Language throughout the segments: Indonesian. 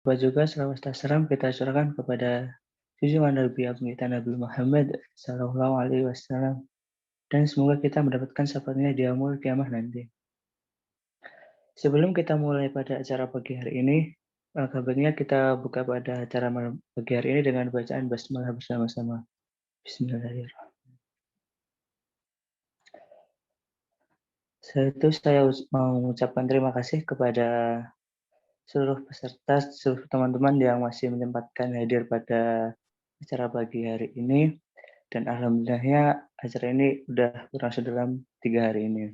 Lupa juga selawat salam kita curahkan kepada junjungan Nabi Agung kita Nabi Muhammad Sallallahu Alaihi Wasallam, dan semoga kita mendapatkan syafaatnya di yaumul kiamah nanti. Sebelum kita mulai pada acara pagi hari ini, kabarnya kita buka pada acara malam pagi hari ini dengan bacaan basmalah bersama-sama. Bismillahirrahmanirrahim. Saya mau mengucapkan terima kasih kepada seluruh peserta, seluruh teman-teman yang masih menyempatkan hadir pada acara pagi hari ini, dan alhamdulillahnya acara ini udah berlangsung dalam 3 hari ini.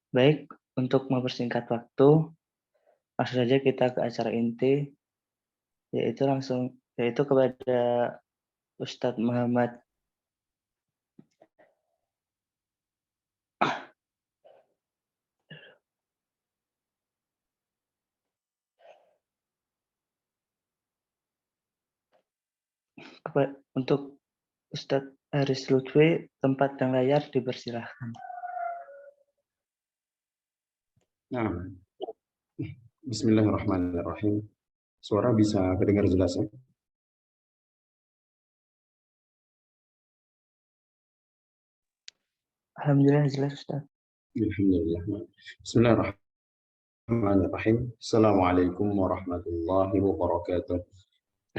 Baik, untuk mempersingkat waktu, langsung saja kita ke acara inti, yaitu kepada Ustadz Muhammad untuk Ustadz Haris Lutfi, tempat dan layar dipersilahkan. Nah, Bismillahirrahmanirrahim. Suara bisa kedengar jelas ya? Alhamdulillah jelas Ustadz. Alhamdulillah. Bismillahirrahmanirrahim. Assalamualaikum warahmatullahi wabarakatuh.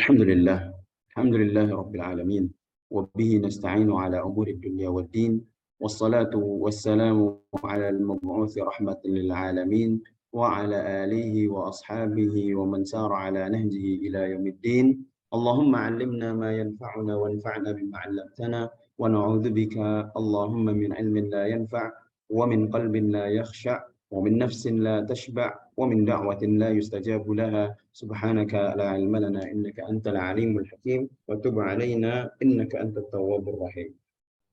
Alhamdulillah. Alhamdulillahi rabbil alamin. Wabihi nasta'inu ala umuri dunya waddin. Wassalatu wassalamu ala al-mab'uthi rahmatan lil alamin. Wa ala alihi wa ashabihi wa man sara ala nahjihi ila yaumiddin. Allahumma 'allimna ma yanfa'una wanfa'na bima 'allamtana wa na'udzu bika Allahumma min 'ilmin la yanfa' wa min qalbin la yakhsha' wa min nafsin la tashba' wa min da'watin la yustajabu laha. Subhanaka la 'ilma lana innaka antal 'alimul hakim wa tub 'alaina innaka antat tawwabur rahim.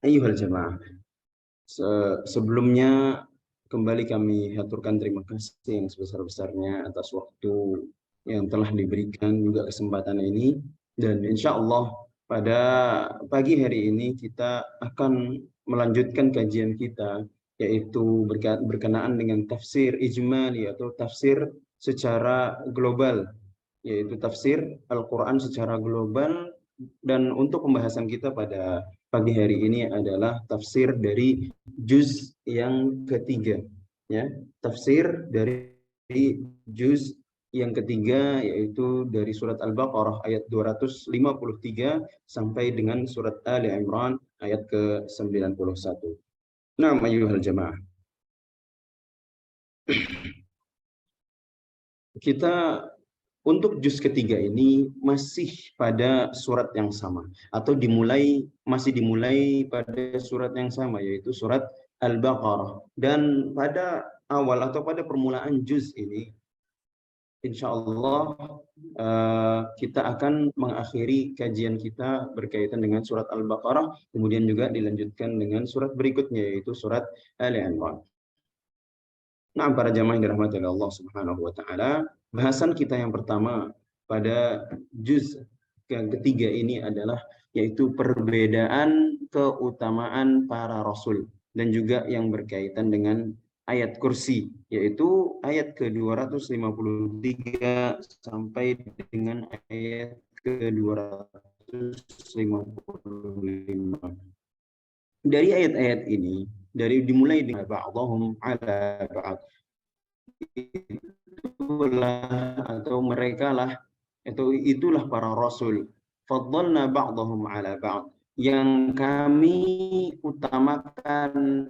Ayyuhal jamaah, sebelumnya kembali kami haturkan terima kasih yang sebesar-besarnya atas waktu yang telah diberikan, juga kesempatan ini, dan insya Allah pada pagi hari ini kita akan melanjutkan kajian kita, yaitu berkenaan dengan tafsir ijmali atau tafsir secara global, yaitu tafsir Al-Quran secara global. Dan untuk pembahasan kita pada pagi hari ini adalah tafsir dari juz yang ketiga, ya, tafsir dari juz yang ketiga, yaitu dari surat Al-Baqarah ayat 253 sampai dengan surat Ali Imran ayat ke-91. Nah, ayyuhal jamaah, kita untuk juz ketiga ini masih pada surat yang sama, atau masih dimulai pada surat yang sama, yaitu surat Al-Baqarah. Dan pada awal atau pada permulaan juz ini, insya Allah kita akan mengakhiri kajian kita berkaitan dengan surat Al-Baqarah, kemudian juga dilanjutkan dengan surat berikutnya, yaitu surat Ali Imran. Nah, para jamaah yang dirahmati oleh Allah Subhanahu wa taala, bahasan kita yang pertama pada juz yang ketiga ini adalah yaitu perbedaan keutamaan para rasul, dan juga yang berkaitan dengan ayat kursi, yaitu ayat ke-253 sampai dengan ayat ke-255. Dari ayat-ayat ini, dimulai dengan ba'dhum ala ba'd, itulah para rasul, faddalna ba'dhum ala ba'd, yang kami utamakan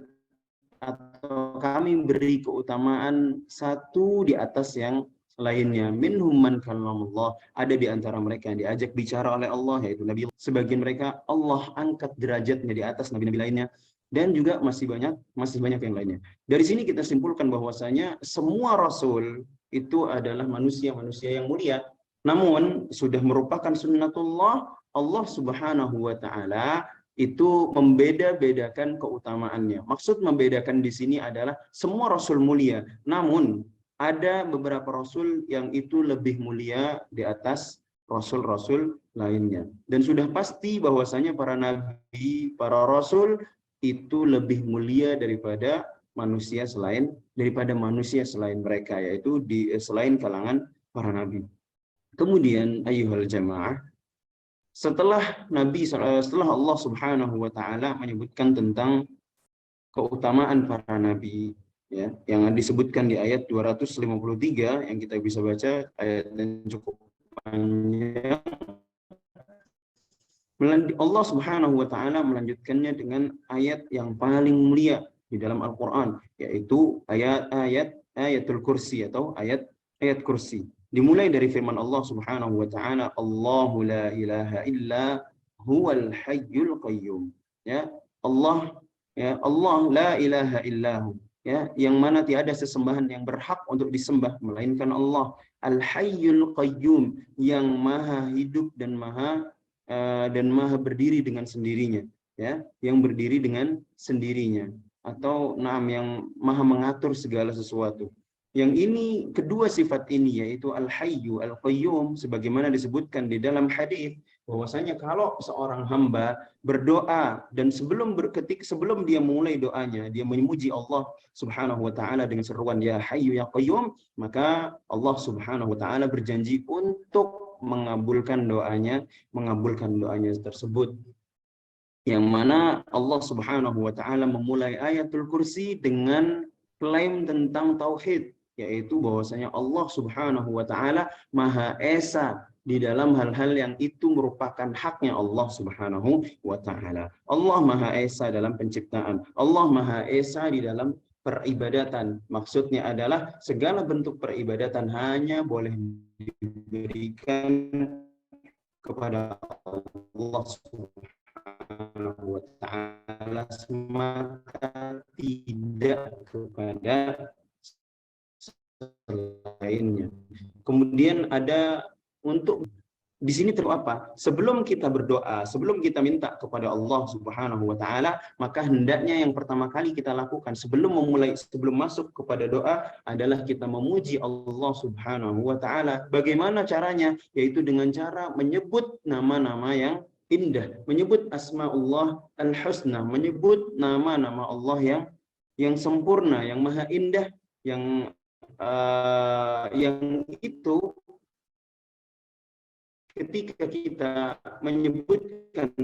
atau kami beri keutamaan satu di atas yang lainnya. Minhum man kallamallah, ada di antara mereka yang diajak bicara oleh Allah, yaitu Nabi. Sebagian mereka Allah angkat derajatnya di atas nabi-nabi lainnya, dan juga masih banyak yang lainnya. Dari sini kita simpulkan bahwasanya semua rasul itu adalah manusia-manusia yang mulia, namun sudah merupakan sunnatullah Allah Subhanahu wa taala itu membeda-bedakan keutamaannya. Maksud membedakan di sini adalah semua rasul mulia, namun ada beberapa rasul yang itu lebih mulia di atas rasul-rasul lainnya. Dan sudah pasti bahwasanya para nabi, para rasul itu lebih mulia daripada manusia selain mereka, yaitu selain kalangan para nabi. Kemudian ayyuhal jamaah, setelah Allah Subhanahu wa taala menyebutkan tentang keutamaan para nabi, ya, yang disebutkan di ayat 253 yang kita bisa baca, ayat yang cukup panjang. Allah Subhanahu wa taala melanjutkannya dengan ayat yang paling mulia di dalam Al-Qur'an, yaitu ayatul kursi atau ayat kursi. Dimulai dari firman Allah Subhanahu wa taala, Allahu la ilaha illa huwal hayyul qayyum. Ya, Allah la ilaha illahu, ya, yang mana tiada sesembahan yang berhak untuk disembah melainkan Allah, Al-Hayyul Qayyum, yang maha hidup dan maha berdiri dengan sendirinya, ya, yang berdiri dengan sendirinya, atau yang maha mengatur segala sesuatu. Yang ini, kedua sifat ini, yaitu Al-Hayyu Al-Qayyum, sebagaimana disebutkan di dalam hadis, bahwasanya kalau seorang hamba berdoa dan sebelum dia mulai doanya, dia memuji Allah Subhanahu wa taala dengan seruan ya Hayyu ya Qayyum, maka Allah Subhanahu wa taala berjanji untuk mengabulkan doanya tersebut. Yang mana Allah Subhanahu wa taala memulai ayatul kursi dengan klaim tentang tauhid, yaitu bahwasanya Allah Subhanahu wa taala Maha Esa di dalam hal-hal yang itu merupakan haknya Allah Subhanahu wa taala. Allah Maha Esa dalam penciptaan, Allah Maha Esa di dalam peribadatan. Maksudnya adalah segala bentuk peribadatan hanya boleh diberikan kepada Allah Subhanahu wa taala semata, tidak kepada lainnya. Kemudian ada untuk di sini apa? Sebelum kita berdoa, sebelum kita minta kepada Allah Subhanahu wa taala, maka hendaknya yang pertama kali kita lakukan sebelum masuk kepada doa adalah kita memuji Allah Subhanahu wa taala. Bagaimana caranya? Yaitu dengan cara menyebut nama-nama yang indah, menyebut asmaullah al-husna, menyebut nama-nama Allah yang sempurna, yang maha indah, yang itu ketika kita menyebutkan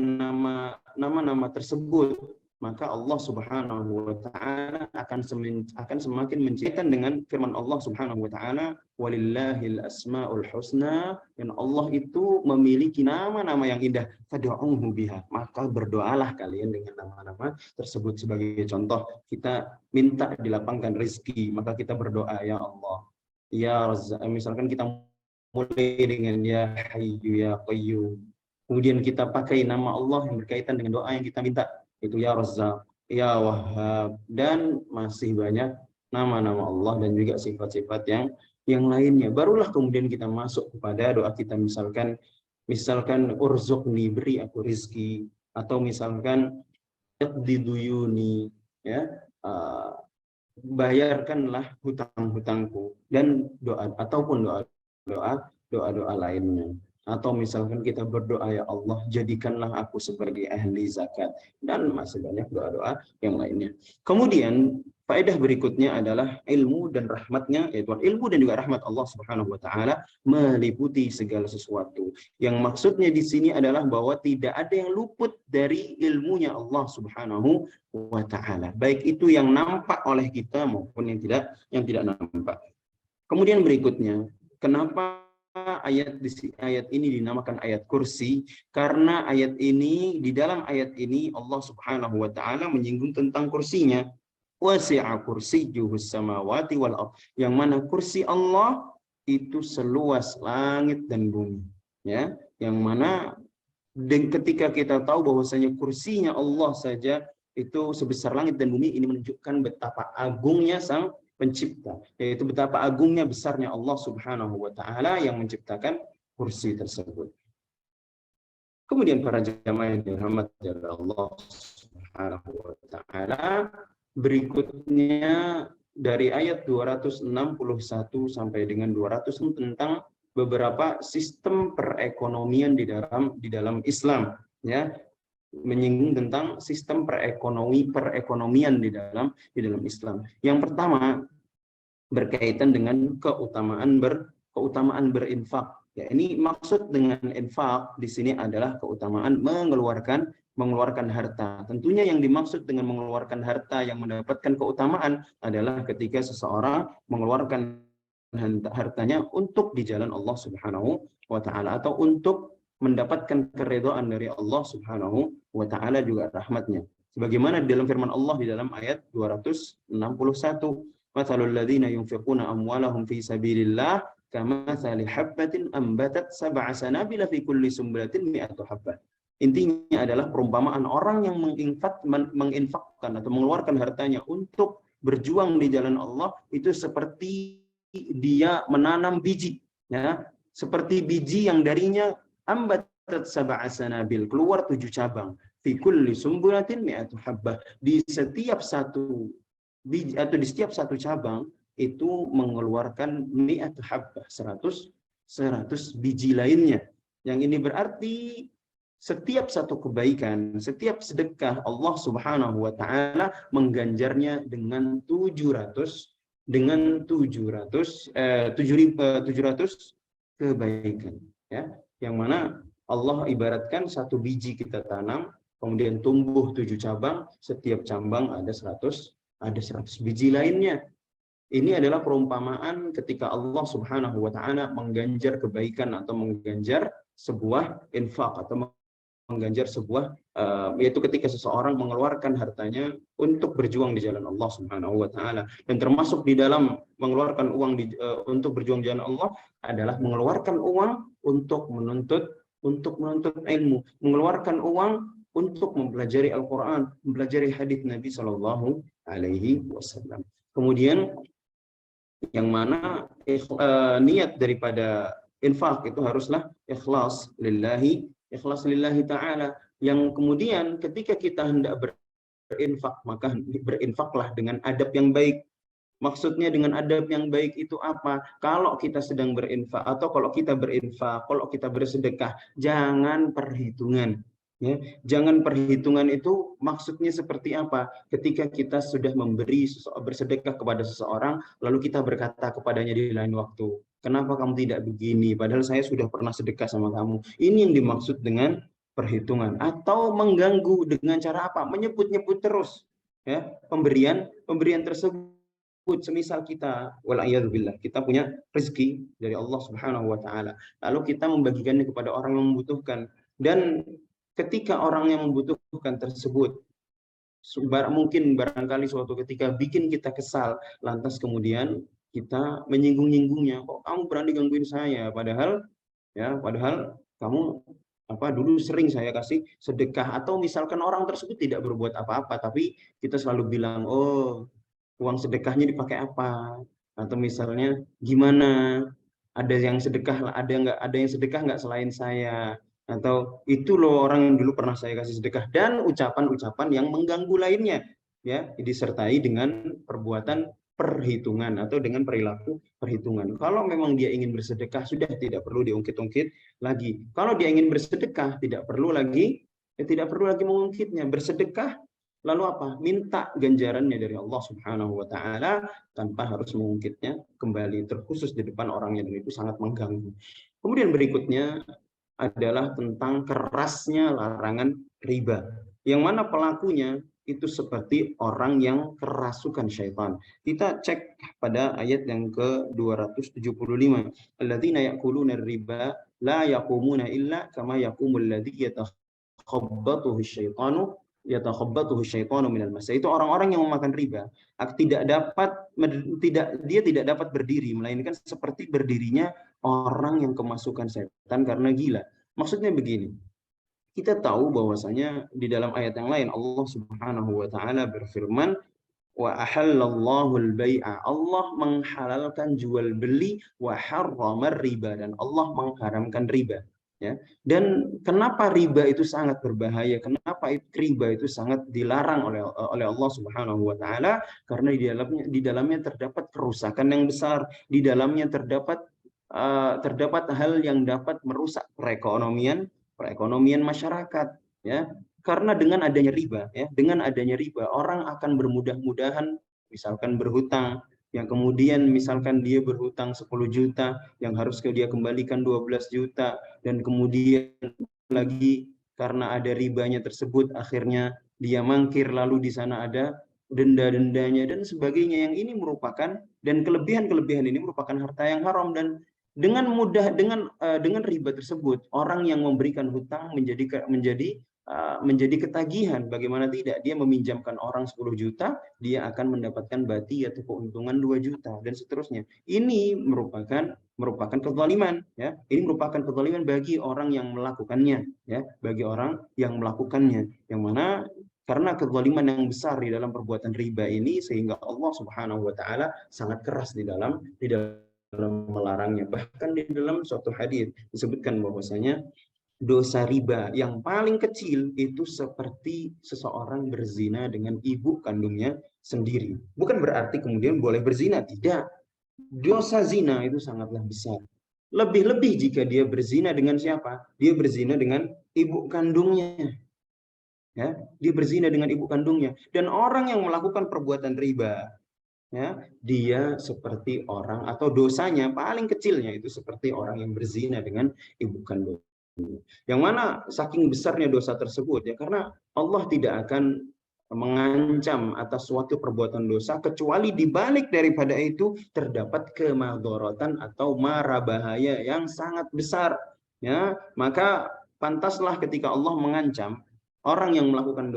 nama-nama tersebut, maka Allah Subhanahu wa taala akan semakin mencintai dengan firman Allah Subhanahu wa taala, walillahil asmaul husna, dan Allah itu memiliki nama-nama yang indah, fad'uhu biha, maka berdoalah kalian dengan nama-nama tersebut. Sebagai contoh, kita minta dilapangkan rezeki, maka kita berdoa, ya Allah, ya Razzaq. Misalkan kita mulai dengan ya Hayyu ya Qayyum, kemudian kita pakai nama Allah yang berkaitan dengan doa yang kita minta, itu ya Razzaq, ya Wahhab, dan masih banyak nama-nama Allah dan juga sifat-sifat yang lainnya. Barulah kemudian kita masuk kepada doa kita, misalkan urzuqni, beri aku rizki, atau misalkan iqdi duyuni, ya, bayarkanlah hutang-hutangku, dan doa ataupun doa lainnya. Atau misalkan kita berdoa, ya Allah, jadikanlah aku sebagai ahli zakat, dan masih banyak doa-doa yang lainnya. Kemudian faedah berikutnya adalah ilmu dan rahmatnya, yaitu ilmu dan juga rahmat Allah Subhanahu wa taala meliputi segala sesuatu. Yang maksudnya di sini adalah bahwa tidak ada yang luput dari ilmunya Allah Subhanahu wa taala, baik itu yang nampak oleh kita maupun yang tidak nampak. Kemudian berikutnya, kenapa ayat ini dinamakan ayat kursi? Karena di dalam ayat ini Allah Subhanahu wa taala menyinggung tentang kursinya. Wasi'a kursiyyuhus samawati wal ardh, yang mana kursi Allah itu seluas langit dan bumi, ya, yang mana ketika kita tahu bahwasanya kursinya Allah saja itu sebesar langit dan bumi, ini menunjukkan betapa agungnya Sang Pencipta, yaitu betapa agungnya besarnya Allah Subhanahu wa taala yang menciptakan kursi tersebut. Kemudian para jamaah yang dirahmati oleh Allah Subhanahu wa taala, berikutnya dari ayat 261 sampai dengan 200 tentang beberapa sistem perekonomian di dalam Islam, ya, menyinggung tentang sistem perekonomian di dalam Islam. Yang pertama berkaitan dengan keutamaan keutamaan berinfak. Ya, ini maksud dengan infak di sini adalah keutamaan mengeluarkan harta. Tentunya yang dimaksud dengan mengeluarkan harta yang mendapatkan keutamaan adalah ketika seseorang mengeluarkan hartanya untuk di jalan Allah Subhanahu wa taala atau untuk mendapatkan keridhaan dari Allah Subhanahu wa taala juga rahmatnya. Sebagaimana di dalam firman Allah di dalam ayat 261, "Matsalul ladzina yunfiquna amwalahum fi sabilillah kamatsali habbatin ambatat sab'a sanabila fi kulli sumbulatin mi'atu habbah." Intinya adalah perumpamaan orang yang menginfakkan atau mengeluarkan hartanya untuk berjuang di jalan Allah itu seperti dia menanam biji, ya, seperti biji yang darinya ambatat sab'a sanabil, keluar 7 cabang, fi kulli sumbulatin mi'atu habbah, di setiap satu biji atau di setiap satu cabang itu mengeluarkan mi'atu habbah, 100 biji lainnya. Yang ini berarti setiap satu kebaikan, setiap sedekah Allah Subhanahu wa taala mengganjarnya dengan 700 kebaikan, ya, yang mana Allah ibaratkan satu biji kita tanam kemudian tumbuh 7 cabang, setiap cabang ada 100 biji lainnya. Ini adalah perumpamaan ketika Allah Subhanahu wa taala mengganjar kebaikan atau mengganjar sebuah infak atau mengganjar sebuah yaitu ketika seseorang mengeluarkan hartanya untuk berjuang di jalan Allah Subhanahu wa taala. Dan termasuk di dalam mengeluarkan uang untuk berjuang di jalan Allah adalah mengeluarkan uang untuk menuntut ilmu, mengeluarkan uang untuk mempelajari Al-Qur'an, mempelajari hadis Nabi Shallallahu alaihi wasallam. Kemudian yang mana niat daripada infak itu haruslah ikhlas lillahi ta'ala, yang kemudian ketika kita hendak berinfak maka berinfaklah dengan adab yang baik. Maksudnya dengan adab yang baik itu apa? Kalau kita sedang berinfak atau kalau kita bersedekah, jangan perhitungan. Ya, jangan perhitungan itu maksudnya seperti apa? Ketika kita sudah bersedekah kepada seseorang, lalu kita berkata kepadanya di lain waktu, "Kenapa kamu tidak begini? Padahal saya sudah pernah sedekah sama kamu." Ini yang dimaksud dengan perhitungan. Atau mengganggu dengan cara apa? Menyebut-nyebut terus, ya, pemberian tersebut. Semisal kita, wala'iyadzubillah, kita punya rezeki dari Allah Subhanahu wa taala, lalu kita membagikannya kepada orang yang membutuhkan, dan ketika orang yang membutuhkan tersebut mungkin barangkali suatu ketika bikin kita kesal, lantas kemudian kita menyinggung-nyinggungnya, "Kok kamu berani gangguin saya? Padahal kamu dulu sering saya kasih sedekah." Atau misalkan orang tersebut tidak berbuat apa-apa, tapi kita selalu bilang, "Oh, uang sedekahnya dipakai apa?" Atau misalnya, "Gimana? Ada yang sedekah nggak selain saya?" Atau, "Itu loh orang yang dulu pernah saya kasih sedekah." Dan ucapan-ucapan yang mengganggu lainnya, ya, disertai dengan perbuatan perhitungan atau dengan perilaku perhitungan. Kalau memang dia ingin bersedekah, sudah tidak perlu diungkit-ungkit lagi. Kalau dia ingin bersedekah, tidak perlu lagi mengungkitnya. Bersedekah lalu apa? Minta ganjarannya dari Allah Subhanahu wa taala tanpa harus mengungkitnya kembali, terkhusus di depan orangnya, dan itu sangat mengganggu. Kemudian berikutnya adalah tentang kerasnya larangan riba, yang mana pelakunya itu seperti orang yang kerasukan syaitan. Kita cek pada ayat yang ke-275, alladzina ya'kuluna riba la yaqumuna illa kama yaqumul ladzi yatakhabbathu syaitanu minal mas. Itu orang-orang yang memakan riba dia tidak dapat berdiri, melainkan seperti berdirinya orang yang kemasukan setan karena gila. Maksudnya begini, kita tahu bahwasanya di dalam ayat yang lain Allah Subhanahu wa taala berfirman, "Wa ahallallahu al-bai'a." Allah menghalalkan jual beli, wa harramar riba, dan Allah mengharamkan riba. Ya. Dan kenapa riba itu sangat berbahaya? Kenapa riba itu sangat dilarang oleh Allah Subhanahu wa taala? Karena di dalamnya terdapat kerusakan yang besar, di dalamnya terdapat hal yang dapat merusak perekonomian masyarakat, ya. Karena dengan adanya riba orang akan bermudah-mudahan misalkan berhutang, yang kemudian misalkan dia berhutang 10 juta, yang harus dia kembalikan 12 juta, dan kemudian lagi karena ada ribanya tersebut, akhirnya dia mangkir, lalu di sana ada denda-dendanya dan sebagainya. Yang ini merupakan, dan kelebihan-kelebihan ini merupakan harta yang haram, dan dengan mudah, dengan riba tersebut, orang yang memberikan hutang menjadi ketagihan. Bagaimana tidak, dia meminjamkan orang 10 juta, dia akan mendapatkan bati atau keuntungan 2 juta dan seterusnya. Ini merupakan kezaliman, ya. Ini merupakan kezaliman bagi orang yang melakukannya, ya, bagi orang yang melakukannya, yang mana karena kezaliman yang besar di dalam perbuatan riba ini, sehingga Allah Subhanahu wa taala sangat keras di dalam melarangnya. Bahkan di dalam suatu hadis disebutkan bahwasanya dosa riba yang paling kecil itu seperti seseorang berzina dengan ibu kandungnya sendiri. Bukan berarti kemudian boleh berzina, tidak. Dosa zina itu sangatlah besar. Lebih-lebih jika dia berzina dengan siapa? Dia berzina dengan ibu kandungnya. Ya, dia berzina dengan ibu kandungnya. Dan orang yang melakukan perbuatan riba, ya, dia seperti orang, atau dosanya paling kecilnya itu seperti orang yang berzina dengan ibu kandung. Yang mana saking besarnya dosa tersebut, ya, karena Allah tidak akan mengancam atas suatu perbuatan dosa kecuali di balik daripada itu terdapat kemadharatan atau mara bahaya yang sangat besar, ya. Maka pantaslah ketika Allah mengancam orang yang melakukan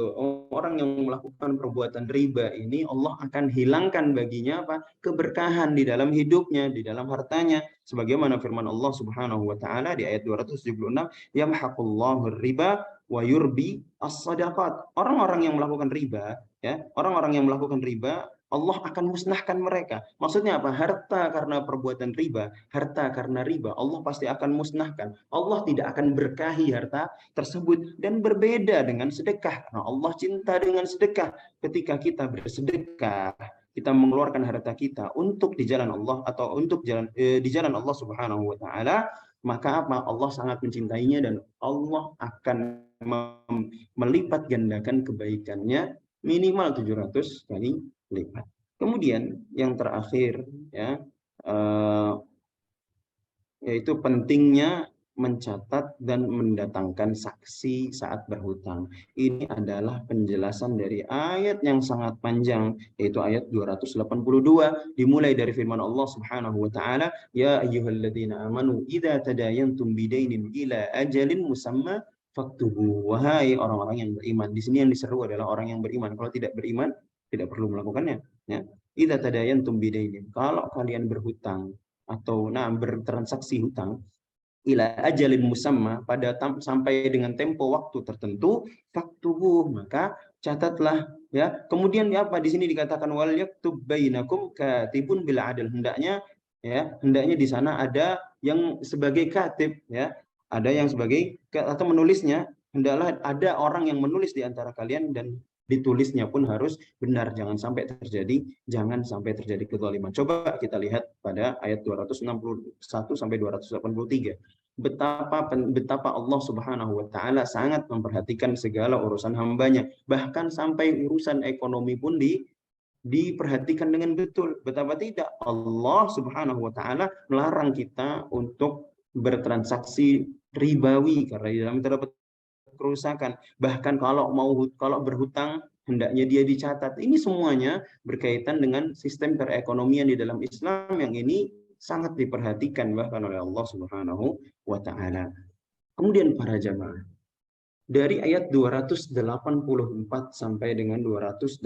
perbuatan riba ini, Allah akan hilangkan baginya apa? Keberkahan di dalam hidupnya, di dalam hartanya, sebagaimana firman Allah Subhanahu wa taala di ayat 276, yamhaqullahu riba wa yurbi as-sadaqat. Orang-orang yang melakukan riba, ya, orang-orang yang melakukan riba, Allah akan musnahkan mereka. Maksudnya apa? Harta karena perbuatan riba, harta karena riba, Allah pasti akan musnahkan. Allah tidak akan berkahi harta tersebut, dan berbeda dengan sedekah. Nah, Allah cinta dengan sedekah. Ketika kita bersedekah, kita mengeluarkan harta kita untuk di jalan Allah, atau untuk di jalan Allah Subhanahu wa taala, maka apa? Allah sangat mencintainya, dan Allah akan melipat gandakan kebaikannya minimal 700 kali lipat. Kemudian yang terakhir, ya, yaitu pentingnya mencatat dan mendatangkan saksi saat berhutang. Ini adalah penjelasan dari ayat yang sangat panjang, yaitu ayat 282, dimulai dari firman Allah Subhanahu wa taala, ya ayyuhalladzina amanu idza tadayantum bidainin ila ajalin musamma faktubu. Wahai orang-orang yang beriman. Di sini yang diseru adalah orang yang beriman. Kalau tidak beriman, tidak perlu melakukannya, ya. Idza tadayantum bidainin, kalau kalian berhutang atau bertransaksi hutang, ila ajalin musamma, pada sampai dengan tempo waktu tertentu, faktubuh, maka catatlah, ya. Kemudian apa di sini dikatakan wal yaktub bainakum katibun bil adl, hendaknya, ya, hendaknya di sana ada yang sebagai katib, ya, ada yang sebagai atau menulisnya, hendaklah ada orang yang menulis di antara kalian, dan ditulisnya pun harus benar, jangan sampai terjadi kezaliman. Coba kita lihat pada ayat 261 sampai 283. Betapa Allah Subhanahu wa taala sangat memperhatikan segala urusan hambanya, bahkan sampai urusan ekonomi pun diperhatikan dengan betul. Betapa tidak, Allah Subhanahu wa taala melarang kita untuk bertransaksi ribawi karena di dalam terdapat kerusakan. Bahkan kalau berhutang, hendaknya dia dicatat. Ini semuanya berkaitan dengan sistem perekonomian di dalam Islam yang ini sangat diperhatikan bahkan oleh Allah Subhanahu wa taala. Kemudian para jamaah, dari ayat 284 sampai dengan 286,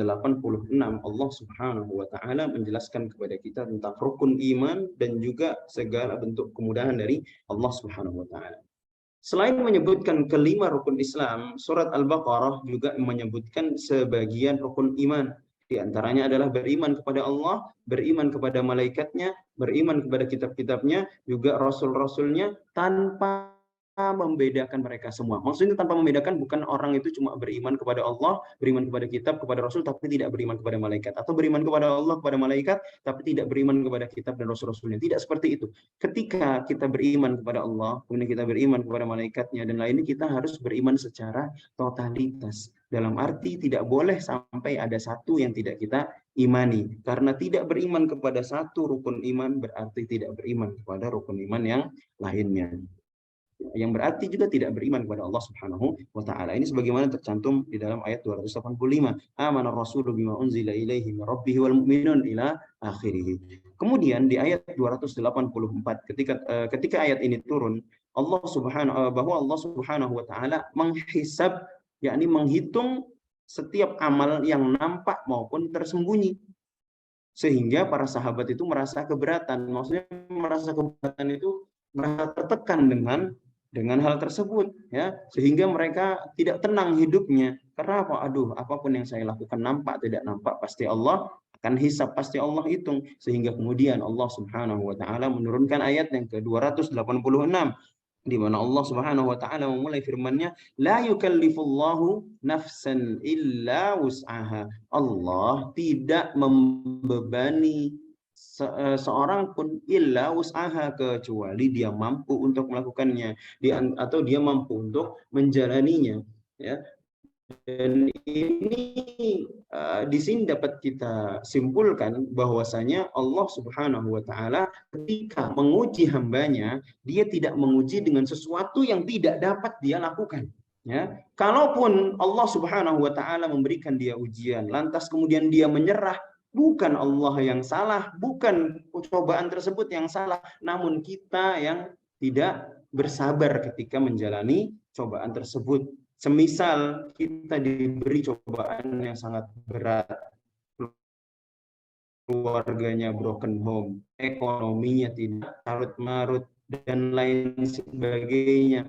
Allah Subhanahu wa taala menjelaskan kepada kita tentang rukun iman dan juga segala bentuk kemudahan dari Allah Subhanahu wa taala. Selain menyebutkan kelima rukun Islam, surat Al-Baqarah juga menyebutkan sebagian rukun iman. Di antaranya adalah beriman kepada Allah, beriman kepada malaikatnya, beriman kepada kitab-kitabnya, juga rasul-rasulnya, tanpa membedakan mereka semua. Maksudnya tanpa membedakan, bukan orang itu cuma beriman kepada Allah, beriman kepada kitab, kepada rasul, tapi tidak beriman kepada malaikat. Atau beriman kepada Allah, kepada malaikat, tapi tidak beriman kepada kitab dan rasul-rasulnya. Tidak seperti itu. Ketika kita beriman kepada Allah, kemudian kita beriman kepada malaikatnya dan lainnya, kita harus beriman secara totalitas. Dalam arti tidak boleh sampai ada satu yang tidak kita imani. Karena tidak beriman kepada satu rukun iman berarti tidak beriman kepada rukun iman yang lainnya. Yang berarti juga tidak beriman kepada Allah Subhanahu wa taala. Ini sebagaimana tercantum di dalam ayat 285. Amanar rasulu bima unzila ilaihi min rabbih wal mu'minun ila akhirih. Kemudian di ayat 284 ketika ayat ini turun, bahwa Allah Subhanahu wa taala menghisab, yakni menghitung setiap amal yang nampak maupun tersembunyi. Sehingga para sahabat itu merasa keberatan. Maksudnya merasa keberatan itu merasa tertekan dengan hal tersebut, ya, sehingga mereka tidak tenang hidupnya. Karena apa? Aduh, apapun yang saya lakukan nampak tidak nampak pasti Allah akan hisab, pasti Allah hitung. Sehingga kemudian Allah Subhanahu wa taala menurunkan ayat yang ke-286 di mana Allah Subhanahu wa taala memulai firman-Nya, la yukallifullahu nafsan illa wus'aha. Allah tidak membebani seorang pun illa wus'aha, kecuali dia mampu untuk melakukannya, atau dia mampu untuk menjalaninya, ya. Dan ini di sini dapat kita simpulkan bahwasanya Allah Subhanahu wa taala ketika menguji hambanya, dia tidak menguji dengan sesuatu yang tidak dapat dia lakukan, ya. Kalaupun Allah Subhanahu wa taala memberikan dia ujian lantas kemudian dia menyerah, bukan Allah yang salah, bukan cobaan tersebut yang salah, namun kita yang tidak bersabar ketika menjalani cobaan tersebut. Semisal kita diberi cobaan yang sangat berat, keluarganya broken home, ekonominya tidak carut-marut, dan lain sebagainya.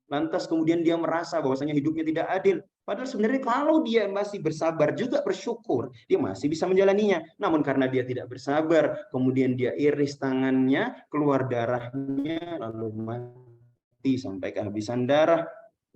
Lantas kemudian dia merasa bahwasanya hidupnya tidak adil. Padahal sebenarnya kalau dia masih bersabar juga bersyukur, dia masih bisa menjalaninya. Namun karena dia tidak bersabar, kemudian dia iris tangannya, keluar darahnya, lalu mati sampai kehabisan darah.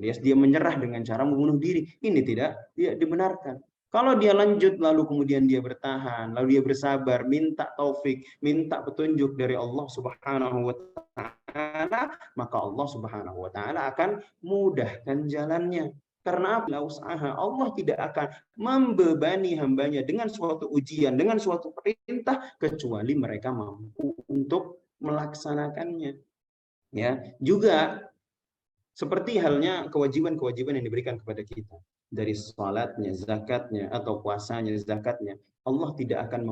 Dia menyerah dengan cara membunuh diri. Ini tidak dibenarkan. Kalau dia lanjut, lalu kemudian dia bertahan, lalu dia bersabar, minta taufik, minta petunjuk dari Allah Subhanahu wa taala, maka Allah Subhanahu wa taala akan mudahkan jalannya. Karena usaha Allah tidak akan membebani hambanya dengan suatu ujian, dengan suatu perintah, kecuali mereka mampu untuk melaksanakannya. Ya, juga seperti halnya kewajiban-kewajiban yang diberikan kepada kita, dari salatnya, zakatnya, atau puasanya, zakatnya, Allah tidak akan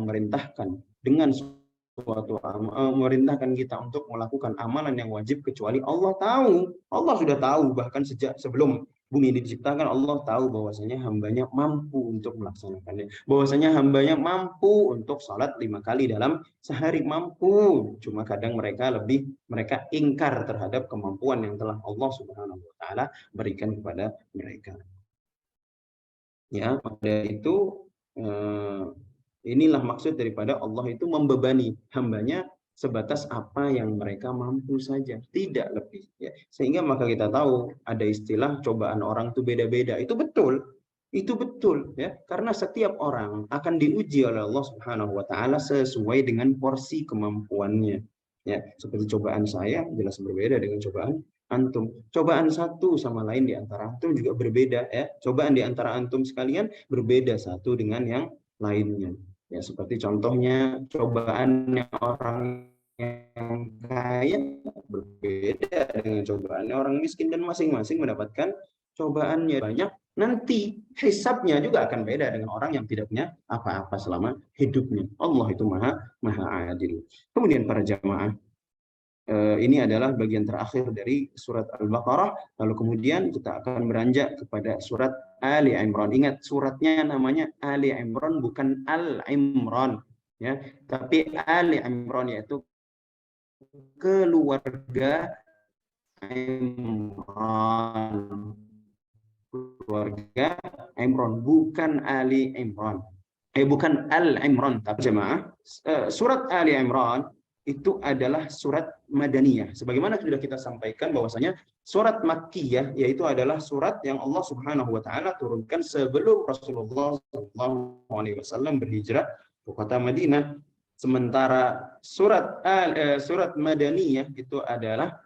memerintahkan kita untuk melakukan amalan yang wajib kecuali Allah tahu. Allah sudah tahu, bahkan sejak sebelum bumi ini diciptakan, Allah tahu bahwasanya hambanya mampu untuk melaksanakannya, bahwasanya hambanya mampu untuk salat 5 kali dalam sehari, mampu. Cuma kadang mereka ingkar terhadap kemampuan yang telah Allah Subhanahu wa taala berikan kepada mereka. Ya, pada itu inilah maksud daripada Allah itu membebani hambanya sebatas apa yang mereka mampu saja, tidak lebih, ya. Sehingga maka kita tahu ada istilah cobaan orang itu beda-beda. Itu betul, ya. Karena setiap orang akan diuji oleh Allah Subhanahu wa taala sesuai dengan porsi kemampuannya. Ya, seperti cobaan saya jelas berbeda dengan cobaan antum. Cobaan satu sama lain di antara antum juga berbeda, ya. Cobaan di antara antum sekalian berbeda satu dengan yang lainnya. Ya, seperti contohnya cobaannya orang yang kaya berbeda dengan cobaannya orang miskin, dan masing-masing mendapatkan cobaannya banyak. Nanti hisabnya juga akan beda dengan orang yang tidak punya apa-apa selama hidupnya. Allah itu maha adil. Kemudian para jamaah, ini adalah bagian terakhir dari surat Al-Baqarah. Lalu kemudian kita akan beranjak kepada surat Ali Imran. Ingat, suratnya namanya Ali Imran, bukan Al-Imran, ya, tapi Ali Imran, yaitu keluarga Imran. Keluarga Imran, bukan Ali Imran. Bukan Al-Imran, tapi jemaah, surat Ali Imran itu adalah surat Madaniyah. Sebagaimana sudah kita sampaikan bahwasanya surat Makkiyah yaitu adalah surat yang Allah Subhanahu wa taala turunkan sebelum Rasulullah SAW berhijrah ke kota Madinah. Sementara surat Madaniyah itu adalah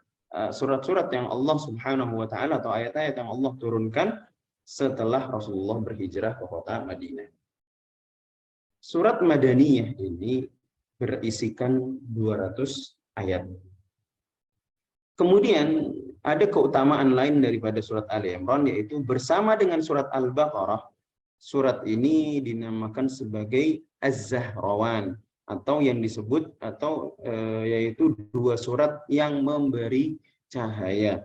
surat-surat yang Allah Subhanahu wa taala atau ayat-ayat yang Allah turunkan setelah Rasulullah berhijrah ke kota Madinah. Surat Madaniyah ini berisikan 200 ayat. Kemudian ada keutamaan lain daripada surat Ali Imran, yaitu bersama dengan surat Al-Baqarah, surat ini dinamakan sebagai Az-Zahrawan, atau yang disebut yaitu dua surat yang memberi cahaya.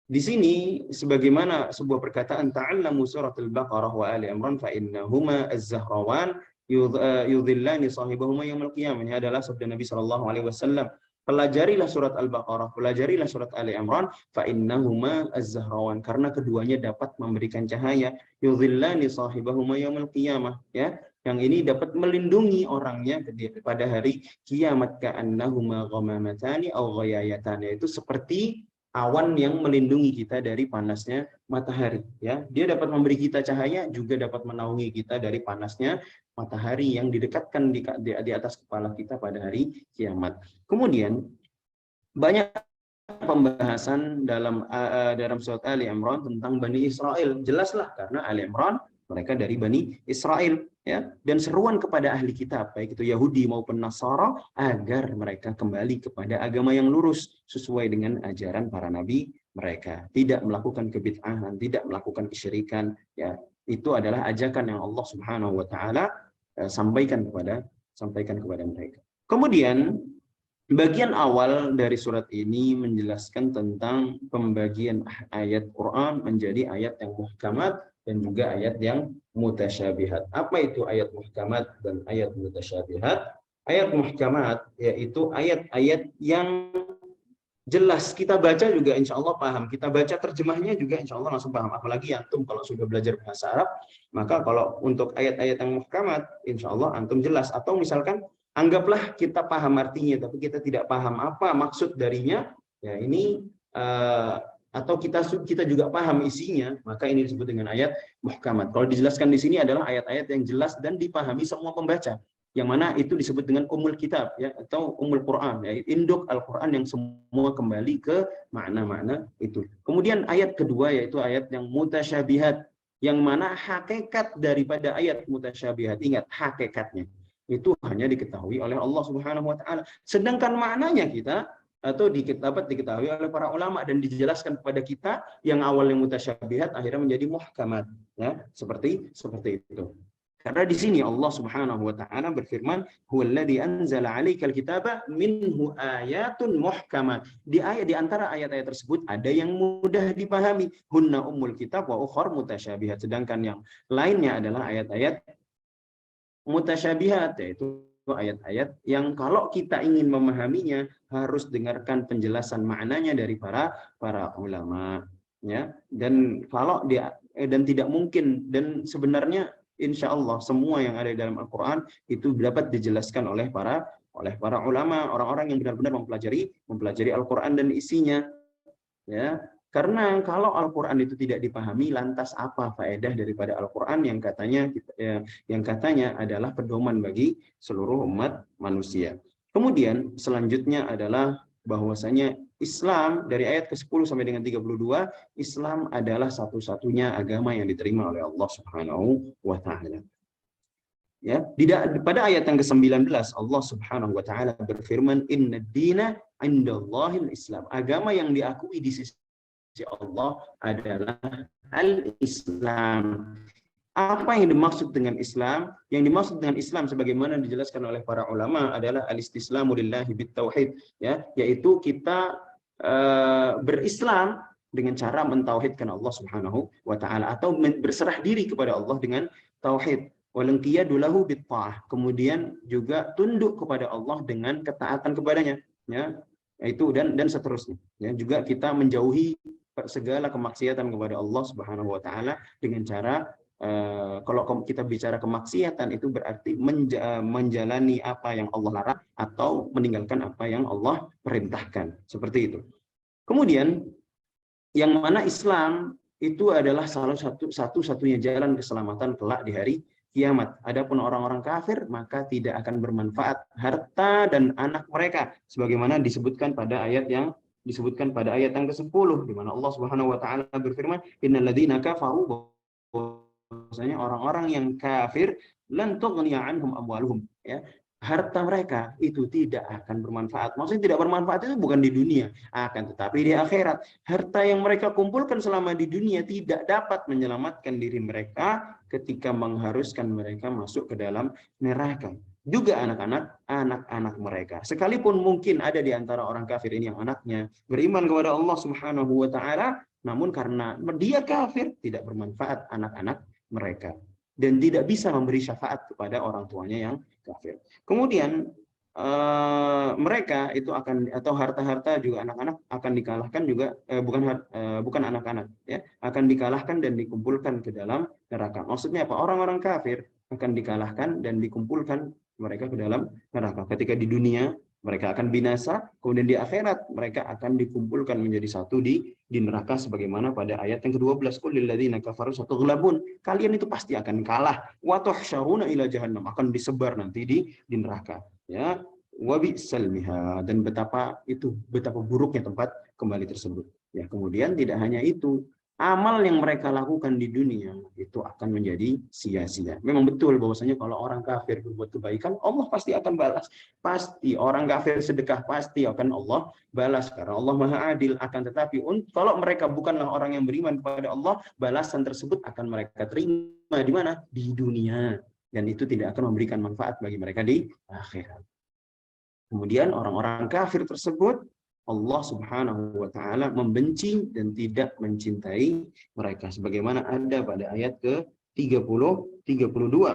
Di sini sebagaimana sebuah perkataan, ta'allamu suratul Baqarah wa Ali Imran fa innahuma az-zahrawan yudhillani sahibahuma yaumil qiyamah. Ini adalah sabda Nabi sallallahu alaihi wasallam. Pelajarilah surat Al-Baqarah, pelajarilah surat Ali Imran, fa innahuma az-zahrawan, karena keduanya dapat memberikan cahaya, yudhillani sahibahuma yaumil qiyamah, ya. Yang ini dapat melindungi orangnya pada hari kiamat, ka'annahuma ghamamatani aw ghayayatan, yaitu seperti awan yang melindungi kita dari panasnya matahari, ya. Dia dapat memberi kita cahaya, juga dapat menaungi kita dari panasnya matahari yang didekatkan di atas kepala kita pada hari kiamat. Kemudian banyak pembahasan dalam surat Ali Imran tentang Bani Israel. Jelaslah karena Ali Imran mereka dari Bani Israel, ya, dan seruan kepada ahli kitab baik itu Yahudi maupun Nasara agar mereka kembali kepada agama yang lurus sesuai dengan ajaran para nabi mereka, tidak melakukan kebid'ahan, tidak melakukan kesyirikan, ya. Itu adalah ajakan yang Allah Subhanahu wa taala sampaikan kepada mereka. Kemudian bagian awal dari surat ini menjelaskan tentang pembagian ayat Quran menjadi ayat yang muhkamat dan juga ayat yang mutasyabihat. Apa itu ayat muhkamat dan ayat mutasyabihat? Ayat muhkamat yaitu ayat-ayat yang jelas, kita baca juga insya Allah paham, kita baca terjemahnya juga insya Allah langsung paham. Apalagi antum kalau sudah belajar bahasa Arab, maka kalau untuk ayat-ayat yang muhkamat insya Allah antum jelas. Atau misalkan anggaplah kita paham artinya tapi kita tidak paham apa maksud darinya, ya ini atau kita juga paham isinya, maka ini disebut dengan ayat muhkamat. Kalau dijelaskan di sini adalah ayat-ayat yang jelas dan dipahami semua pembaca, yang mana itu disebut dengan umul kitab, ya, atau umul Quran, ya, induk Al-Quran yang semua kembali ke makna-makna itu. Kemudian ayat kedua yaitu ayat yang mutasyabihat, yang mana hakikat daripada ayat mutasyabihat, ingat hakikatnya itu hanya diketahui oleh Allah Subhanahu wa taala, sedangkan maknanya kita atau dapat diketahui oleh para ulama dan dijelaskan kepada kita yang awalnya mutasyabihat akhirnya menjadi muhkamat, ya, seperti itu. Karena di sini Allah Subhanahu wa taala berfirman, "Huwallazi anzala 'alaikal kitaba minhu ayatun muhkamat." Di antara ayat-ayat tersebut ada yang mudah dipahami, hunna ummul kitab wa ukhar mutasyabihat. Sedangkan yang lainnya adalah ayat-ayat mutasyabihat, yaitu ayat-ayat yang kalau kita ingin memahaminya harus dengarkan penjelasan maknanya dari para ulama, ya. Dan kalau dan tidak mungkin, dan sebenarnya insya Allah semua yang ada di dalam Al-Quran itu dapat dijelaskan oleh para ulama, orang-orang yang benar-benar mempelajari Al-Quran dan isinya, ya. Karena kalau Al-Quran itu tidak dipahami, lantas apa faedah daripada Al-Quran yang katanya adalah pedoman bagi seluruh umat manusia. Kemudian selanjutnya adalah bahwasanya Islam dari ayat ke-10 sampai dengan 32, Islam adalah satu-satunya agama yang diterima oleh Allah Subhanahu wa taala. Ya, pada ayat yang ke-19 Allah Subhanahu wa taala berfirman, "Innad dina 'indallahil Islam." Agama yang diakui di sisi Allah adalah al-Islam. Apa yang dimaksud dengan Islam? Yang dimaksud dengan Islam sebagaimana dijelaskan oleh para ulama adalah al-istislamu lillahi bitauhid, ya, yaitu kita berislam dengan cara mentauhidkan Allah Subhanahu wa taala, atau berserah diri kepada Allah dengan tauhid. Walanqiyadu lahu bitta'ah. Kemudian juga tunduk kepada Allah dengan ketaatan kepadanya, ya. Itu dan seterusnya, ya. Juga kita menjauhi segala kemaksiatan kepada Allah Subhanahu wa taala dengan cara kalau kita bicara kemaksiatan itu berarti menjalani apa yang Allah larang atau meninggalkan apa yang Allah perintahkan, seperti itu. Kemudian yang mana Islam itu adalah salah satu-satunya jalan keselamatan kelak di hari kiamat. Adapun orang-orang kafir maka tidak akan bermanfaat harta dan anak mereka, sebagaimana disebutkan pada ayat yang disebutkan pada ayat yang ke-10 di mana Allah Subhanahu wa taala berfirman, "Innal ladzina kafaru", bahwasanya orang-orang yang kafir, lan tughniya anhum amwaluhum, ya. Harta mereka itu tidak akan bermanfaat. Maksudnya tidak bermanfaat itu bukan di dunia, akan tetapi di akhirat. Harta yang mereka kumpulkan selama di dunia tidak dapat menyelamatkan diri mereka ketika mengharuskan mereka masuk ke dalam neraka. Juga anak-anak mereka. Sekalipun mungkin ada di antara orang kafir ini yang anaknya beriman kepada Allah Subhanahu wa taala, namun karena dia kafir tidak bermanfaat anak-anak mereka dan tidak bisa memberi syafaat kepada orang tuanya yang kafir. Kemudian mereka itu akan, atau harta-harta juga anak-anak akan dikalahkan juga, bukan anak-anak ya, akan dikalahkan dan dikumpulkan ke dalam neraka. Maksudnya apa? Orang-orang kafir akan dikalahkan dan dikumpulkan mereka ke dalam neraka. Ketika di dunia mereka akan binasa, kemudian di akhirat mereka akan dikumpulkan menjadi satu di neraka, sebagaimana pada ayat yang ke-12, qul lil ladzina kafaru satughlabun, kalian itu pasti akan kalah, wa tuhsyaruna ila jahannam, akan disebar nanti di neraka, ya. Wa bi'sal mihad, dan betapa buruknya tempat kembali tersebut, ya. Kemudian tidak hanya itu, amal yang mereka lakukan di dunia itu akan menjadi sia-sia. Memang betul bahwasanya kalau orang kafir berbuat kebaikan, Allah pasti akan balas. Pasti orang kafir sedekah, pasti akan Allah balas karena Allah Maha Adil. Akan tetapi kalau mereka bukanlah orang yang beriman kepada Allah, balasan tersebut akan mereka terima di mana? Di dunia. Dan itu tidak akan memberikan manfaat bagi mereka di akhirat. Kemudian orang-orang kafir tersebut Allah Subhanahu wa taala membenci dan tidak mencintai mereka, sebagaimana ada pada ayat ke-32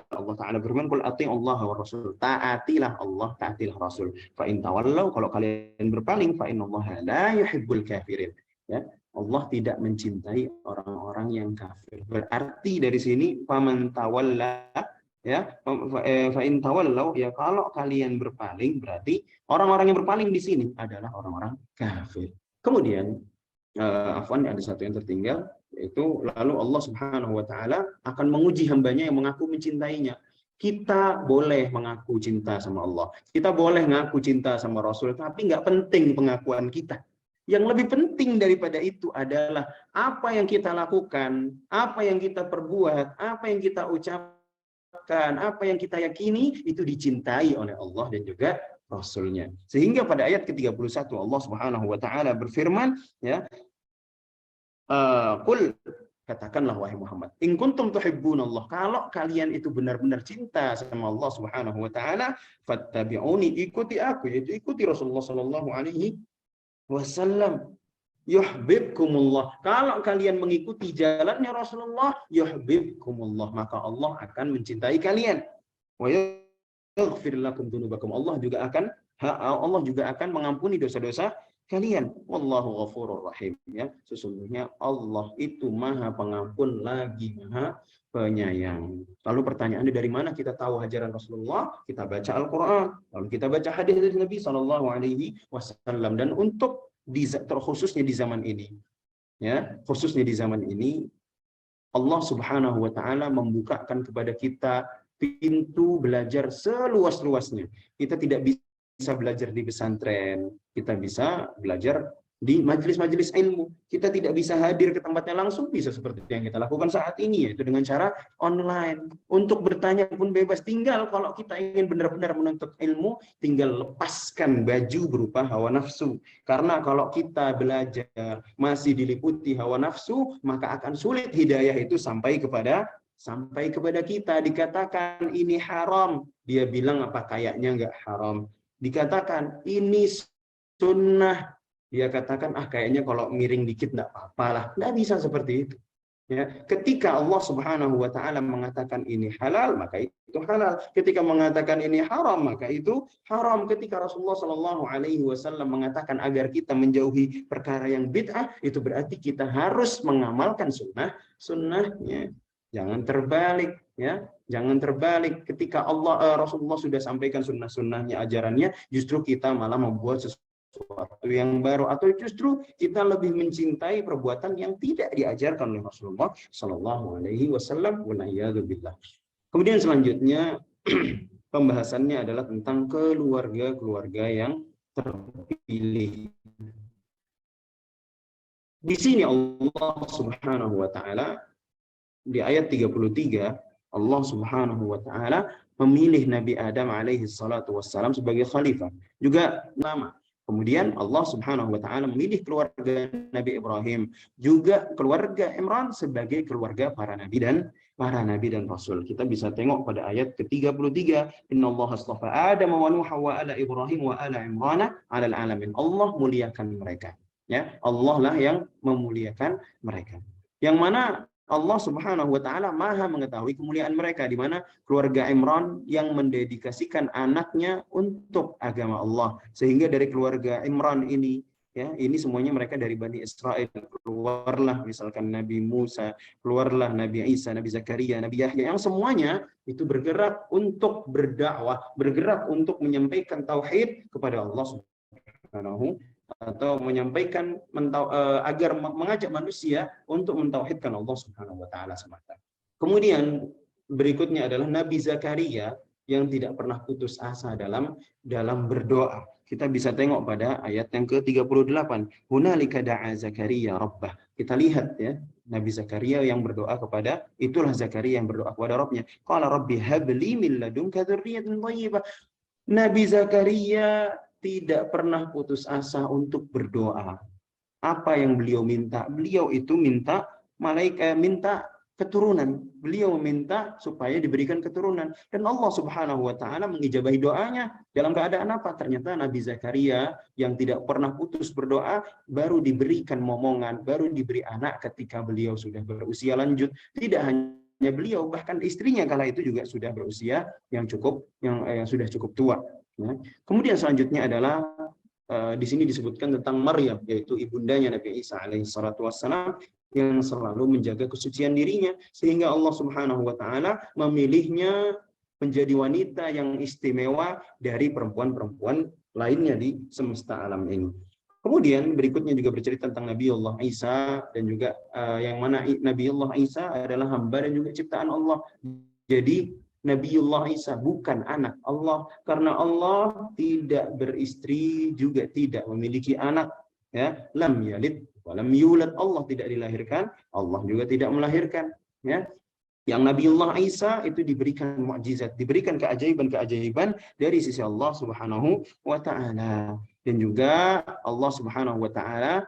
Allah taala berfirman, qul atii'ullaha wa rasul, taatilah Allah, taatilah Rasul, fa in tawallau, kalau kalian berpaling, fa innallaha la yuhibbul kafirin, ya. Allah tidak mencintai orang-orang yang kafir. Berarti dari sini faman tawalla, ya, fa in tawallau, ya, kalau kalian berpaling, berarti orang-orang yang berpaling di sini adalah orang-orang kafir. Kemudian afwan, ada satu yang tertinggal, yaitu lalu Allah Subhanahu wa taala akan menguji hambanya yang mengaku mencintainya. Kita boleh mengaku cinta sama Allah, kita boleh mengaku cinta sama Rasul, tapi nggak penting pengakuan kita. Yang lebih penting daripada itu adalah apa yang kita lakukan, apa yang kita perbuat, apa yang kita ucapkan, apa yang kita yakini itu dicintai oleh Allah dan juga Rasulnya. Sehingga pada ayat ke-31 Allah Subhanahu wa taala berfirman, ya, qul, katakanlah wahai Muhammad, in kuntum tuhibbunallah, kalau kalian itu benar-benar cinta sama Allah Subhanahu wa taala, fattabi'uni, ikuti aku, yaitu ikuti Rasulullah sallallahu alaihi wasallam. Yuhibbukumullah, kalau kalian mengikuti jalannya Rasulullah, yuhibbukumullah, maka Allah akan mencintai kalian. Wa yaghfir lakum dzunubakum, Allah juga akan mengampuni dosa-dosa kalian. Wallahu ghafurur rahim, ya. Sesungguhnya Allah itu Maha Pengampun lagi Maha Penyayang. Lalu pertanyaannya, dari mana kita tahu ajaran Rasulullah? Kita baca Al-Qur'an, lalu kita baca hadis dari Nabi sallallahu alaihi wasallam. Dan untuk khususnya di zaman ini, ya, khususnya di zaman ini Allah Subhanahu wa taala membukakan kepada kita pintu belajar seluas-luasnya. Kita tidak bisa belajar di pesantren, kita bisa belajar di majelis-majelis ilmu. Kita tidak bisa hadir ke tempatnya langsung, bisa seperti yang kita lakukan saat ini, yaitu dengan cara online. Untuk bertanya pun bebas, tinggal kalau kita ingin benar-benar menuntut ilmu, tinggal lepaskan baju berupa hawa nafsu. Karena kalau kita belajar masih diliputi hawa nafsu, maka akan sulit hidayah itu sampai kepada kita. Dikatakan ini haram, dia bilang apa kayaknya nggak haram. Dikatakan ini sunnah, dia katakan kayaknya kalau miring dikit nggak apa-apa lah. Nggak bisa seperti itu, ya. Ketika Allah Subhanahu wa taala mengatakan ini halal, maka itu halal. Ketika mengatakan ini haram, maka itu haram. Ketika Rasulullah Shallallahu alaihi wasallam mengatakan agar kita menjauhi perkara yang bid'ah, itu berarti kita harus mengamalkan sunnahnya. Jangan terbalik, ya. Jangan terbalik. Ketika Rasulullah sudah sampaikan sunnah-sunnahnya, ajarannya, justru kita malah membuat sesuatu yang baru, atau justru kita lebih mencintai perbuatan yang tidak diajarkan oleh Rasulullah Shallallahu alaihi wasallam. Kemudian selanjutnya pembahasannya adalah tentang keluarga-keluarga yang terpilih. Di sini Allah Subhanahu wa taala di ayat 33, Allah Subhanahu wa taala memilih Nabi Adam alaihi salatu wassalam sebagai khalifah. Juga nama. Kemudian Allah Subhanahu wa taala memilih keluarga Nabi Ibrahim, juga keluarga Imran sebagai keluarga para nabi dan rasul. Kita bisa tengok pada ayat ke-33, innallaha astafa Adam wa Nuh wa ala Ibrahim wa ala Imran 'alal alamin. Allah muliakan mereka. Ya, Allah lah yang memuliakan mereka. Yang mana Allah Subhanahu wa taala Maha mengetahui kemuliaan mereka, di mana keluarga Imran yang mendedikasikan anaknya untuk agama Allah. Sehingga dari keluarga Imran ini, ya, ini semuanya mereka dari Bani Israel. Keluarlah misalkan Nabi Musa, keluarlah Nabi Isa, Nabi Zakaria, Nabi Yahya, yang semuanya itu bergerak untuk berdakwah, bergerak untuk menyampaikan tauhid kepada Allah Subhanahu, atau menyampaikan agar mengajak manusia untuk mentauhidkan Allah Subhanahu wa taala semata. Kemudian berikutnya adalah Nabi Zakaria yang tidak pernah putus asa dalam berdoa. Kita bisa tengok pada ayat yang ke-38. Hunalika da'a Zakaria rabbah. Kita lihat ya, Nabi Zakaria yang berdoa itulah Zakaria yang berdoa kepada Rabbnya. Qala rabbi habli min ladunka dzurriyyatan thayyibah. Nabi Zakaria tidak pernah putus asa untuk berdoa. Apa yang beliau minta? Beliau itu minta keturunan. Beliau minta supaya diberikan keturunan. Dan Allah Subhanahu wa taala mengijabahi doanya. Dalam keadaan apa? Ternyata Nabi Zakaria yang tidak pernah putus berdoa baru diberikan momongan, baru diberi anak ketika beliau sudah berusia lanjut. Tidak hanya beliau, bahkan istrinya kala itu juga sudah berusia yang sudah cukup tua. Ya. Kemudian selanjutnya adalah di sini disebutkan tentang Maryam, yaitu ibundanya Nabi Isa alaihi salatu wassalam, yang selalu menjaga kesucian dirinya, sehingga Allah Subhanahu wa taala memilihnya menjadi wanita yang istimewa dari perempuan-perempuan lainnya di semesta alam ini. Kemudian berikutnya juga bercerita tentang Nabiullah Isa, dan juga yang mana Nabiullah Isa adalah hamba dan juga ciptaan Allah. Jadi Nabiullah Isa bukan anak Allah, karena Allah tidak beristri, juga tidak memiliki anak. Ya, lam yalid wa lam yulad. Allah tidak dilahirkan, Allah juga tidak melahirkan. Ya, yang Nabiullah Isa itu diberikan mukjizat, diberikan keajaiban-keajaiban dari sisi Allah Subhanahu wa taala. Dan juga Allah Subhanahu wa taala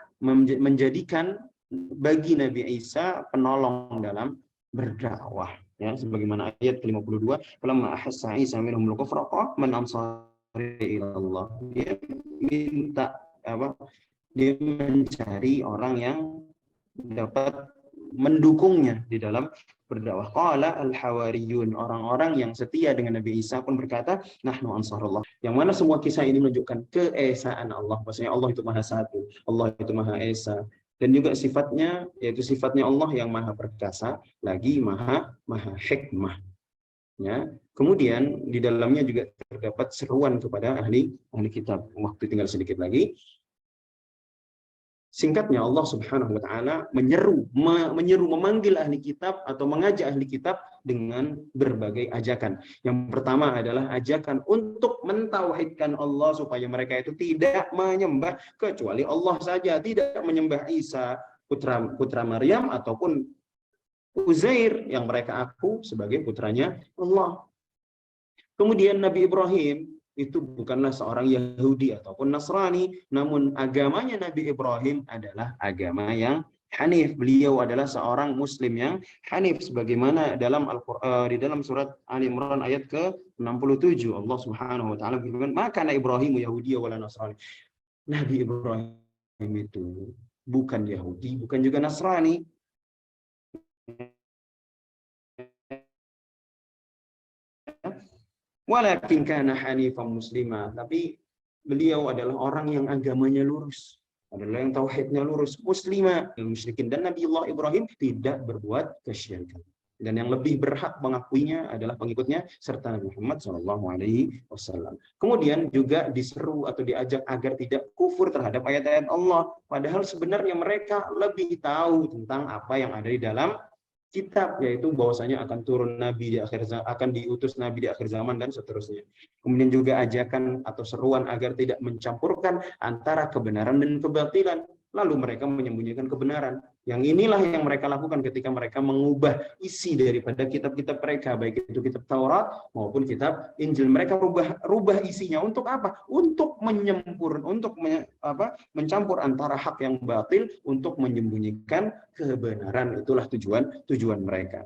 menjadikan bagi Nabi Isa penolong dalam berdakwah. Ya, sebagaimana ayat ke-52, falamma ahassa Isa minhumul kufra man ansari ila Allah. Dia minta dia mencari orang yang dapat mendukungnya di dalam berdakwah. Qala al-hawariyun, orang-orang yang setia dengan Nabi Isa pun berkata, nahnu ansarullah. Yang mana semua kisah ini menunjukkan keesaan Allah. Maksudnya Allah itu Maha Satu, Allah itu Maha Esa. Dan juga sifatnya, yaitu sifatnya Allah yang Maha Perkasa, lagi Maha Hikmah. Ya. Kemudian di dalamnya juga terdapat seruan kepada ahli kitab. Waktu tinggal sedikit lagi. Singkatnya, Allah Subhanahu wa taala menyeru, memanggil ahli kitab atau mengajak ahli kitab dengan berbagai ajakan. Yang pertama adalah ajakan untuk mentauhidkan Allah, supaya mereka itu tidak menyembah kecuali Allah saja, tidak menyembah Isa putra Maryam ataupun Uzair yang mereka aku sebagai putranya Allah. Kemudian Nabi Ibrahim itu bukanlah seorang Yahudi ataupun Nasrani, namun agamanya Nabi Ibrahim adalah agama yang Hanif. Beliau adalah seorang Muslim yang Hanif, sebagaimana di dalam surat Ali Imran ayat ke-67 Allah Subhanahu wa taala berfirman, "Maka Ibrahim Yahudi wala Nasrani." Nabi Ibrahim itu bukan Yahudi, bukan juga Nasrani. Walakin kana hanifan muslima, tapi beliau adalah orang yang agamanya lurus, adalah yang tauhidnya lurus, muslima, musyrikin. Dan Nabiullah Ibrahim tidak berbuat kesyirikan. Dan yang lebih berhak mengakuinya adalah pengikutnya serta Nabi Muhammad SAW. Kemudian juga diseru atau diajak agar tidak kufur terhadap ayat-ayat Allah. Padahal sebenarnya mereka lebih tahu tentang apa yang ada di dalam kitab, yaitu bahwasanya akan turun nabi di akhir zaman, akan diutus nabi di akhir zaman, dan seterusnya. Kemudian juga ajakan atau seruan agar tidak mencampurkan antara kebenaran dan kebatilan. lalu mereka menyembunyikan kebenaran. Yang inilah yang mereka lakukan ketika mereka mengubah isi daripada kitab-kitab mereka, baik itu kitab Taurat maupun kitab Injil. Mereka rubah isinya untuk apa? Untuk mencampur antara hak yang batil, untuk menyembunyikan kebenaran. Itulah tujuan mereka.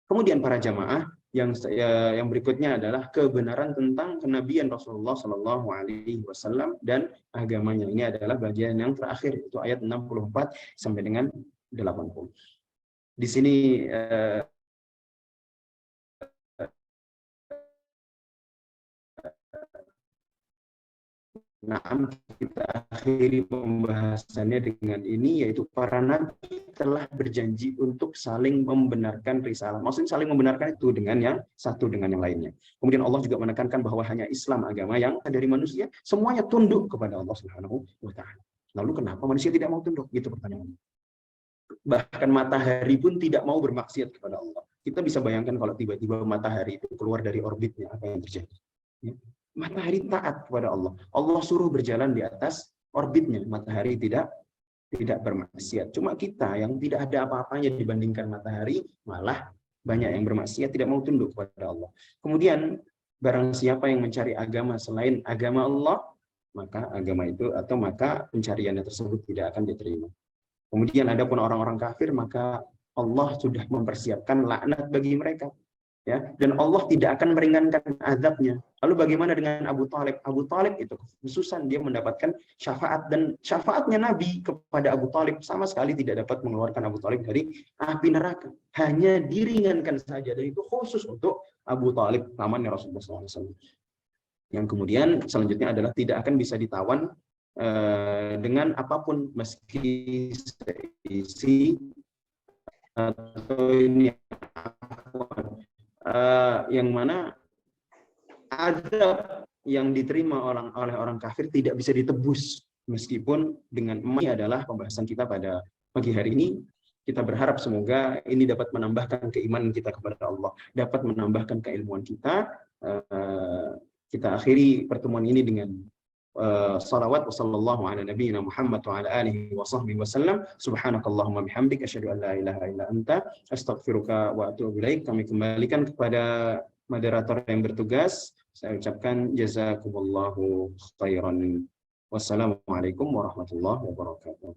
Kemudian para jamaah, yang berikutnya adalah kebenaran tentang kenabian Rasulullah Shallallahu Alaihi Wasallam dan agamanya. Ini adalah bagian yang terakhir, itu ayat 64 sampai dengan 80. Di sini kita akhiri pembahasannya dengan ini, yaitu para nabi telah berjanji untuk saling membenarkan risalah. Maksudnya saling membenarkan itu dengan yang satu dengan yang lainnya. Kemudian Allah juga menekankan bahwa hanya Islam agama yang dari manusia, semuanya tunduk kepada Allah Subhanahu wa Ta'ala. Lalu kenapa manusia tidak mau tunduk? Gitu pertanyaannya. Bahkan matahari pun tidak mau bermaksiat kepada Allah. Kita bisa bayangkan kalau tiba-tiba matahari itu keluar dari orbitnya, apa yang terjadi? Matahari taat kepada Allah. Allah suruh berjalan di atas orbitnya. Matahari tidak bermaksiat. Cuma kita yang tidak ada apa-apanya dibandingkan matahari, malah banyak yang bermaksiat, tidak mau tunduk kepada Allah. Kemudian barang siapa yang mencari agama selain agama Allah, maka agama itu atau maka pencariannya tersebut tidak akan diterima. Kemudian ada pun orang-orang kafir, maka Allah sudah mempersiapkan laknat bagi mereka. Ya, dan Allah tidak akan meringankan azabnya. Lalu bagaimana dengan Abu Talib? Abu Talib itu khususan dia mendapatkan syafaat, dan syafaatnya Nabi kepada Abu Talib sama sekali tidak dapat mengeluarkan Abu Talib dari api neraka. Hanya diringankan saja, dan itu khusus untuk Abu Talib, pamannya Rasulullah SAW. Yang kemudian selanjutnya adalah tidak akan bisa ditawan dengan apapun, meski seisi atau ini yang mana azab yang diterima oleh orang kafir tidak bisa ditebus meskipun dengan ini adalah pembahasan kita pada pagi hari ini. Kita berharap semoga ini dapat menambahkan keimanan kita kepada Allah, dapat menambahkan keilmuan kita. Kita akhiri pertemuan ini dengan salawat wassallallahu ala nabiyina Muhammad wa ala alihi wa sahbihi wasallam. Subhanakallahumma bihamdik asyhadu an la ilaha illa anta astaghfiruka wa atubu ilaik. Kami kembalikan kepada moderator yang bertugas. Saya ucapkan jazakumullahu khairan. Wassalamualaikum warahmatullahi wabarakatuh.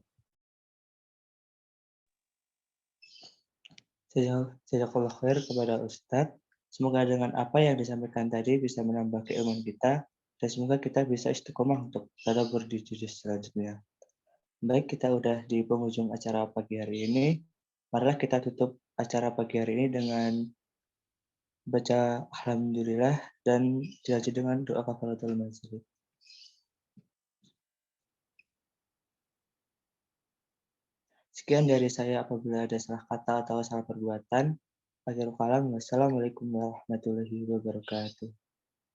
Jazakallah khair kepada Ustadz. Semoga dengan apa yang disampaikan tadi bisa menambah keilmuan kita, dan semoga kita bisa istiqomah untuk tadabbur di juz selanjutnya. Baik, kita udah di penghujung acara pagi hari ini. Marilah kita tutup acara pagi hari ini dengan baca alhamdulillah dan dilanjut dengan doa kafaratul majlis. Sekian dari saya, apabila ada salah kata atau salah perbuatan. Akhirul kalam, wassalamualaikum warahmatullahi wabarakatuh.